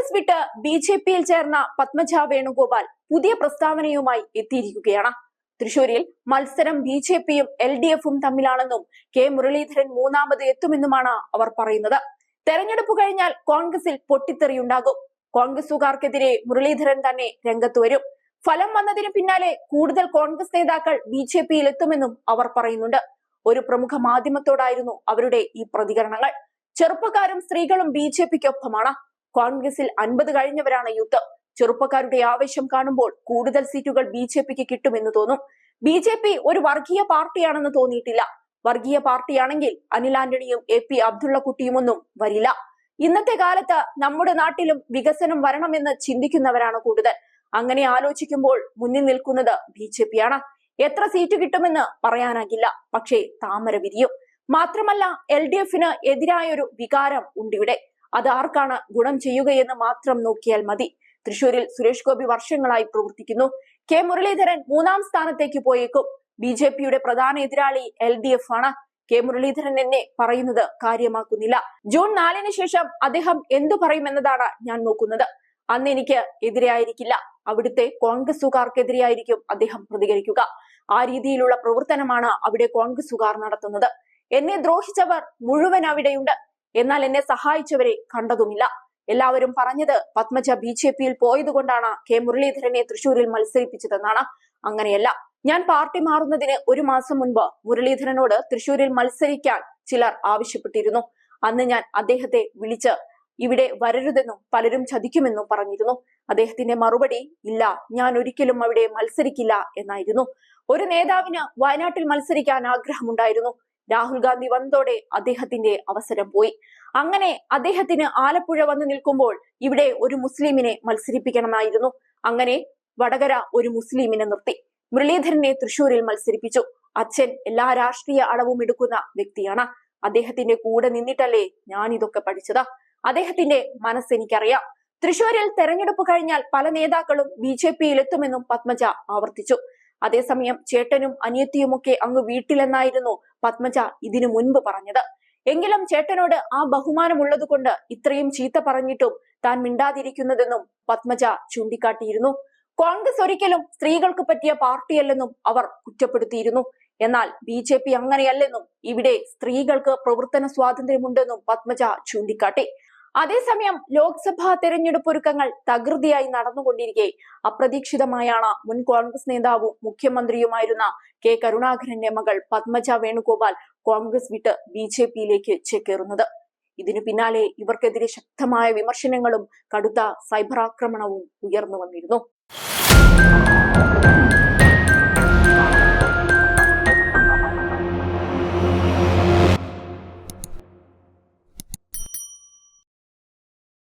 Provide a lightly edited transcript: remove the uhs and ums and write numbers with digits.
കോൺഗ്രസ് വിട്ട് ബി.ജെ.പിയിൽ ചേർന്ന പത്മജ വേണുഗോപാൽ പുതിയ പ്രസ്താവനയുമായി എത്തിയിരിക്കുകയാണ്. തൃശൂരിൽ മത്സരം ബി.ജെ.പിയും LDFും തമ്മിലാണെന്നും കെ മുരളീധരൻ മൂന്നാമത് എത്തുമെന്നുമാണ് അവർ പറയുന്നത്. തെരഞ്ഞെടുപ്പ് കഴിഞ്ഞാൽ കോൺഗ്രസിൽ പൊട്ടിത്തെറിയുണ്ടാകും. കോൺഗ്രസുകാർക്കെതിരെ മുരളീധരൻ തന്നെ രംഗത്ത് വരും. ഫലം വന്നതിന് പിന്നാലെ കൂടുതൽ കോൺഗ്രസ് നേതാക്കൾ ബി.ജെ.പിയിൽ എത്തുമെന്നും അവർ പറയുന്നുണ്ട്. ഒരു പ്രമുഖ മാധ്യമത്തോടായിരുന്നു അവരുടെ ഈ പ്രതികരണങ്ങൾ. ചെറുപ്പക്കാരും സ്ത്രീകളും ബി.ജെ.പിക്കൊപ്പമാണ്. കോൺഗ്രസിൽ 50 കഴിഞ്ഞവരാണ് യൂത്ത്. ചെറുപ്പക്കാരുടെ ആവേശം കാണുമ്പോൾ കൂടുതൽ സീറ്റുകൾ ബി.ജെ.പിക്ക് കിട്ടുമെന്ന് തോന്നും. ബി.ജെ.പി ഒരു വർഗീയ പാർട്ടിയാണെന്ന് തോന്നിയിട്ടില്ല. വർഗീയ പാർട്ടിയാണെങ്കിൽ അനിൽ ആന്റണിയും AP അബ്ദുള്ളക്കുട്ടിയുമൊന്നും വരില്ല. ഇന്നത്തെ കാലത്ത് നമ്മുടെ നാട്ടിലും വികസനം വരണമെന്ന് ചിന്തിക്കുന്നവരാണ് കൂടുതൽ. അങ്ങനെ ആലോചിക്കുമ്പോൾ മുന്നിൽ നിൽക്കുന്നത് ബി.ജെ.പിയാണ്. എത്ര സീറ്റ് കിട്ടുമെന്ന് പറയാനാകില്ല. പക്ഷേ താമര വിരിയും. മാത്രമല്ല LDFന് എതിരായൊരു വികാരം ഉണ്ടിവിടെ. അത് ആർക്കാണ് ഗുണം ചെയ്യുകയെന്ന് മാത്രം നോക്കിയാൽ മതി. തൃശൂരിൽ സുരേഷ് ഗോപി വർഷങ്ങളായി പ്രവർത്തിക്കുന്നു. കെ മുരളീധരൻ 3ാം സ്ഥാനത്തേക്ക് പോയേക്കും. ബി.ജെ.പിയുടെ പ്രധാന എതിരാളി LDF ആണ്. കെ മുരളീധരൻ എന്നെ പറയുന്നത് കാര്യമാക്കുന്നില്ല. ജൂൺ 4-ന് ശേഷം അദ്ദേഹം എന്തു പറയുമെന്നതാണ് ഞാൻ നോക്കുന്നത്. അന്ന് എനിക്ക് എതിരെയായിരിക്കില്ല, അവിടുത്തെ കോൺഗ്രസുകാർക്കെതിരെയായിരിക്കും അദ്ദേഹം പ്രതികരിക്കുക. ആ രീതിയിലുള്ള പ്രവർത്തനമാണ് അവിടെ കോൺഗ്രസുകാർ നടത്തുന്നത്. എന്നെ ദ്രോഹിച്ചവർ മുഴുവൻ അവിടെയുണ്ട്. എന്നാൽ എന്നെ സഹായിച്ചവരെ കണ്ടതുമില്ല. എല്ലാവരും പറഞ്ഞത് പത്മജ ബി.ജെ.പിയിൽ പോയതുകൊണ്ടാണ് കെ മുരളീധരനെ തൃശൂരിൽ മത്സരിപ്പിച്ചതെന്നാണ്. അങ്ങനെയല്ല. ഞാൻ പാർട്ടി മാറുന്നതിന് 1 മാസം മുൻപ് മുരളീധരനോട് തൃശൂരിൽ മത്സരിക്കാൻ ചിലർ ആവശ്യപ്പെട്ടിരുന്നു. അന്ന് ഞാൻ അദ്ദേഹത്തെ വിളിച്ച് ഇവിടെ വരരുതെന്നും പലരും ചതിക്കുമെന്നും പറഞ്ഞിരുന്നു. അദ്ദേഹത്തിന്റെ മറുപടി ഇല്ല, ഞാൻ ഒരിക്കലും അവിടെ മത്സരിക്കില്ല എന്നായിരുന്നു. ഒരു നേതാവിന് വയനാട്ടിൽ മത്സരിക്കാൻ ആഗ്രഹമുണ്ടായിരുന്നു. രാഹുൽ ഗാന്ധി വന്നതോടെ അദ്ദേഹത്തിന്റെ അവസരം പോയി. അങ്ങനെ അദ്ദേഹത്തിന് ആലപ്പുഴ വന്ന് നിൽക്കുമ്പോൾ ഇവിടെ ഒരു മുസ്ലിമിനെ മത്സരിപ്പിക്കണമായിരുന്നു. അങ്ങനെ വടകര ഒരു മുസ്ലിമിനെ നിർത്തി. മുരളീധരനെ തൃശൂരിൽ മത്സരിപ്പിച്ചു. അച്ഛൻ എല്ലാ രാഷ്ട്രീയ അളവും എടുക്കുന്ന വ്യക്തിയാണ്. അദ്ദേഹത്തിന്റെ കൂടെ നിന്നിട്ടല്ലേ ഞാൻ ഇതൊക്കെ പഠിച്ചത്. അദ്ദേഹത്തിന്റെ മനസ്സെനിക്കറിയാം. തൃശൂരിൽ തെരഞ്ഞെടുപ്പ് കഴിഞ്ഞാൽ പല നേതാക്കളും ബി.ജെ.പിയിൽ എത്തുമെന്നും പത്മജ ആവർത്തിച്ചു. അതേസമയം ചേട്ടനും അനിയത്തിയുമൊക്കെ അങ്ങ് വീട്ടിലെന്നായിരുന്നു പത്മജ ഇതിനു മുൻപ് പറഞ്ഞത്. എങ്കിലും ചേട്ടനോട് ആ ബഹുമാനമുള്ളത് കൊണ്ട് ഇത്രയും ചീത്ത പറഞ്ഞിട്ടും താൻ മിണ്ടാതിരിക്കുന്നതെന്നും പത്മജ ചൂണ്ടിക്കാട്ടിയിരുന്നു. കോൺഗ്രസ് ഒരിക്കലും സ്ത്രീകൾക്ക് പറ്റിയ പാർട്ടിയല്ലെന്നും അവർ കുറ്റപ്പെടുത്തിയിരുന്നു. എന്നാൽ ബി.ജെ.പി അങ്ങനെയല്ലെന്നും ഇവിടെ സ്ത്രീകൾക്ക് പ്രവർത്തന സ്വാതന്ത്ര്യമുണ്ടെന്നും പത്മജ ചൂണ്ടിക്കാട്ടി. അതേസമയം ലോക്സഭാ തെരഞ്ഞെടുപ്പ് ഒരുക്കങ്ങൾ തകൃതിയായി നടന്നുകൊണ്ടിരിക്കെ അപ്രതീക്ഷിതമായാണ് മുൻ കോൺഗ്രസ് നേതാവും മുഖ്യമന്ത്രിയുമായിരുന്ന കെ കരുണാകരന്റെ മകൾ പത്മജ വേണുഗോപാൽ കോൺഗ്രസ് വിട്ട് ബി.ജെ.പിയിലേക്ക് ചേക്കേറുന്നത്. ഇതിനു പിന്നാലെ ഇവർക്കെതിരെ ശക്തമായ വിമർശനങ്ങളും കടുത്ത സൈബർ ആക്രമണവും ഉയർന്നു വന്നിരുന്നു.